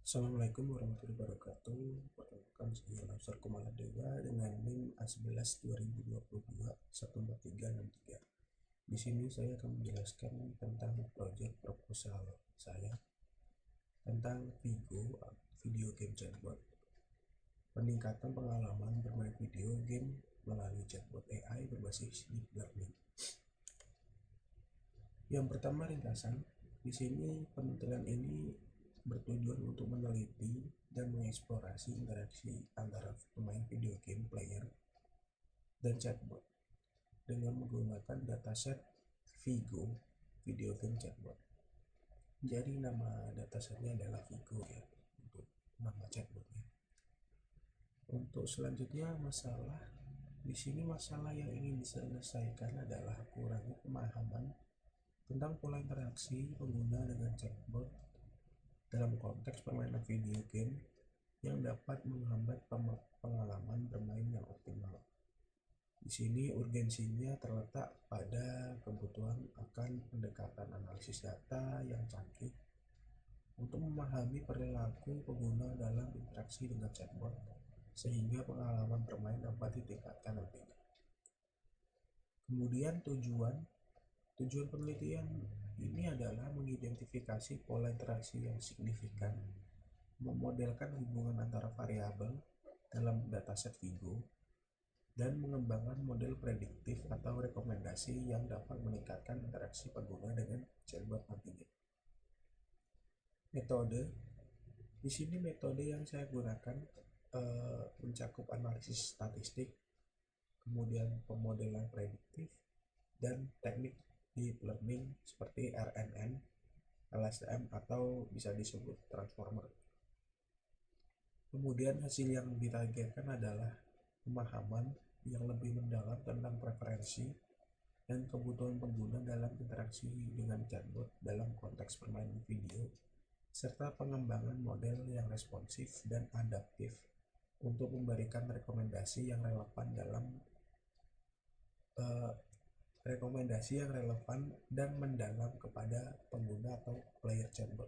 Assalamualaikum warahmatullahi wabarakatuh. Perkenalkan saya Lausar Kumaladewa dengan NIM A11 2022 14363. Di sini saya akan menjelaskan tentang proyek proposal saya tentang Vigo video game chatbot. Peningkatan pengalaman bermain video game melalui chatbot AI berbasis deep learning. Yang pertama, ringkasan. Di sini penelitian ini bertujuan untuk meneliti dan mengeksplorasi interaksi antara pemain video game player dan chatbot dengan menggunakan dataset Vigo video game chatbot. Jadi nama datasetnya adalah Vigo ya untuk nama chatbotnya. Untuk selanjutnya di sini masalah yang ingin diselesaikan adalah kurangnya pemahaman tentang pola interaksi pengguna dengan chatbot dalam konteks permainan video game yang dapat menghambat pengalaman bermain yang optimal. Di sini urgensinya terletak pada kebutuhan akan pendekatan analisis data yang canggih untuk memahami perilaku pengguna dalam interaksi dengan chatbot sehingga pengalaman bermain dapat ditingkatkan nantinya. Kemudian tujuan penelitian ini adalah mengidentifikasi pola interaksi yang signifikan, memodelkan hubungan antara variabel dalam dataset Vigo, dan mengembangkan model prediktif atau rekomendasi yang dapat meningkatkan interaksi pengguna dengan chatbot nantinya. Metode, di sini metode yang saya gunakan mencakup analisis statistik, kemudian pemodelan prediktif, dan teknik deep learning seperti RNN, LSTM, atau bisa disebut transformer. Kemudian hasil yang ditargetkan adalah pemahaman yang lebih mendalam tentang preferensi dan kebutuhan pengguna dalam interaksi dengan chatbot dalam konteks permainan video, serta pengembangan model yang responsif dan adaptif untuk memberikan rekomendasi yang relevan dan mendalam kepada pengguna atau player chatbot.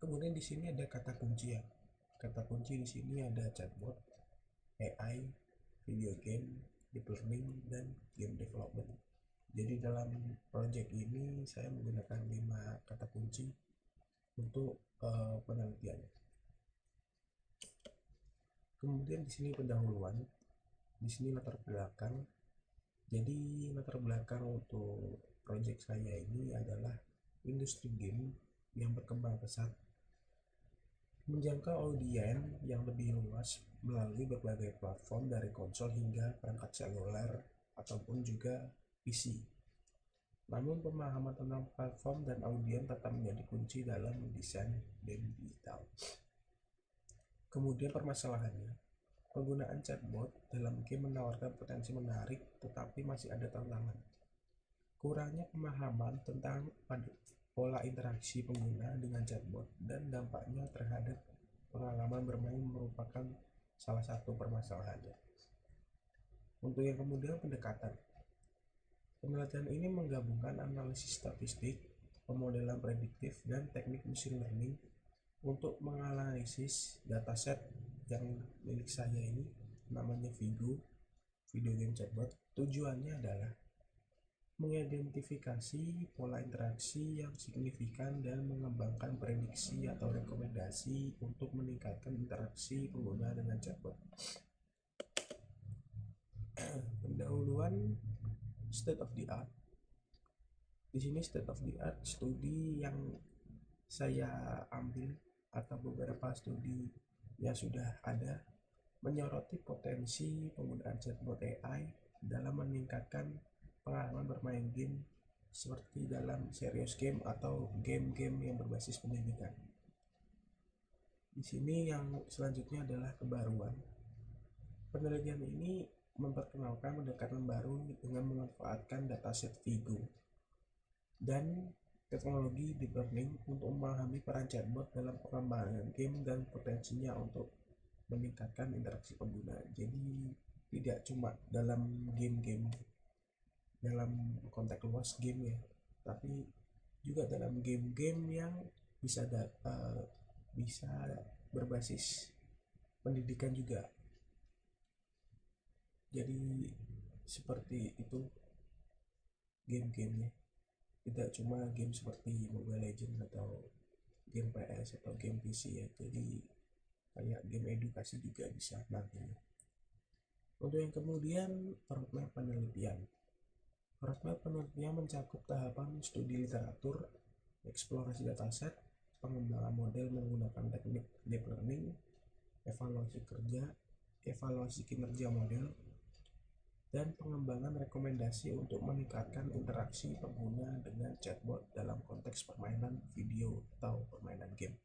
Kemudian di sini ada kata kunci ya. Kata kunci di sini ada chatbot, AI, video game, deep learning, dan game development. Jadi dalam project ini saya menggunakan 5 kata kunci untuk penelitian. Kemudian di sini pendahuluan, di sini latar belakang. Jadi latar belakang untuk project saya ini adalah industri game yang berkembang pesat, menjangkau audiens yang lebih luas melalui berbagai platform dari konsol hingga perangkat seluler ataupun juga PC. Namun pemahaman tentang platform dan audiens tetap menjadi kunci dalam mendesain game digital. Kemudian permasalahannya, penggunaan chatbot dalam game menawarkan potensi menarik tetapi masih ada tantangan. Kurangnya pemahaman tentang pola interaksi pengguna dengan chatbot dan dampaknya terhadap pengalaman bermain merupakan salah satu permasalahannya. Untuk yang kemudian pendekatan, penelitian ini menggabungkan analisis statistik, pemodelan prediktif, dan teknik machine learning untuk menganalisis dataset yang milik saya ini namanya Vigo video game chatbot. Tujuannya adalah mengidentifikasi pola interaksi yang signifikan dan mengembangkan prediksi atau rekomendasi untuk meningkatkan interaksi pengguna dengan chatbot. Pendahuluan state of the art. Di sini state of the art studi yang saya ambil atau beberapa studi yang sudah ada menyoroti potensi penggunaan chatbot AI dalam meningkatkan pengalaman bermain game seperti dalam serious game atau game-game yang berbasis pendidikan. Di sini yang selanjutnya adalah kebaruan. Penelitian ini memperkenalkan pendekatan baru dengan memanfaatkan dataset Vigo dan teknologi deep learning untuk memahami peran chatbot dalam pengembangan game dan potensinya untuk meningkatkan interaksi pengguna. Jadi tidak cuma dalam game-game dalam konteks luas game ya, tapi juga dalam game-game yang bisa berbasis pendidikan juga. Jadi seperti itu game-gamenya, tidak cuma game seperti Mobile Legends atau game PS atau game PC ya, jadi kayak game edukasi juga bisa nantinya. Untuk yang kemudian, roadmap penelitian. Roadmap penelitian mencakup tahapan studi literatur, eksplorasi dataset, pengembangan model menggunakan teknik deep learning, evaluasi kinerja model, dan pengembangan rekomendasi untuk meningkatkan interaksi pengguna dengan chatbot dalam konteks permainan video atau permainan game.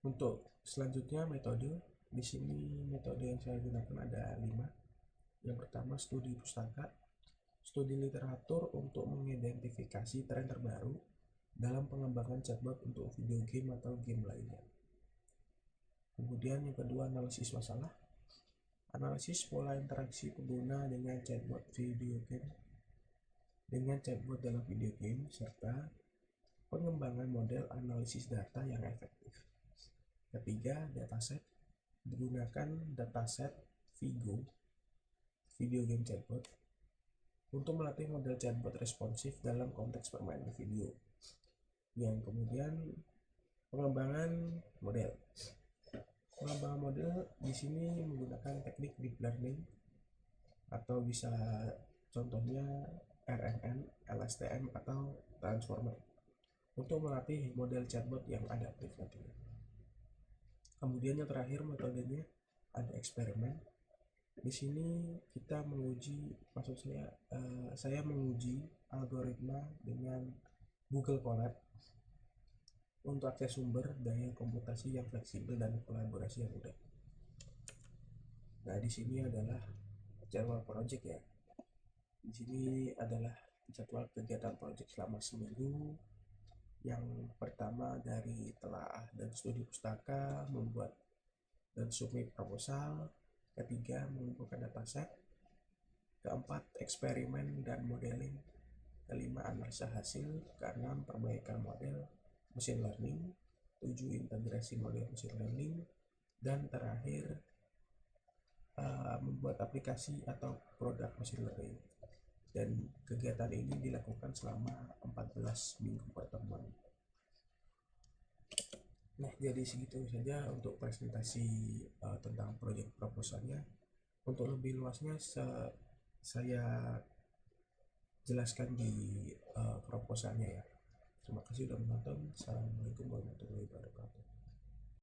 Untuk selanjutnya metode, di sini metode yang saya gunakan ada 5. Yang pertama, studi pustaka, studi literatur untuk mengidentifikasi tren terbaru dalam pengembangan chatbot untuk video game atau game lainnya. Kemudian yang kedua, analisis masalah, analisis pola interaksi pengguna dengan chatbot dalam video game, serta pengembangan model analisis data yang efektif. Ketiga, dataset, digunakan dataset Vigo, video game chatbot, untuk melatih model chatbot responsif dalam konteks permainan video. Yang kemudian, pengembangan model. Pengembangan model di sini menggunakan teknik deep learning atau bisa contohnya RNN, LSTM atau transformer untuk melatih model chatbot yang adaptif nantinya. Kemudian yang terakhir metodenya ada eksperimen. Di sini kita menguji, saya menguji algoritma dengan Google Colab untuk akses sumber, daya komputasi yang fleksibel, dan kolaborasi yang mudah. Nah, di sini adalah jadwal project ya. Di sini adalah jadwal kegiatan project selama seminggu. Yang pertama dari telaah dan studi pustaka, membuat dan submit proposal. Ketiga, mengumpulkan dataset. Keempat, eksperimen dan modeling. Kelima, analisa hasil. Keenam, perbaikan model machine learning. 7, integrasi model machine learning. Dan terakhir, membuat aplikasi atau produk machine learning. Dan kegiatan ini dilakukan selama 14 minggu pertemuan. Nah, jadi segitu saja untuk presentasi tentang proyek proposalnya. Untuk lebih luasnya saya jelaskan di proposalnya ya. Terima kasih sudah menonton. Assalamualaikum warahmatullahi wabarakatuh.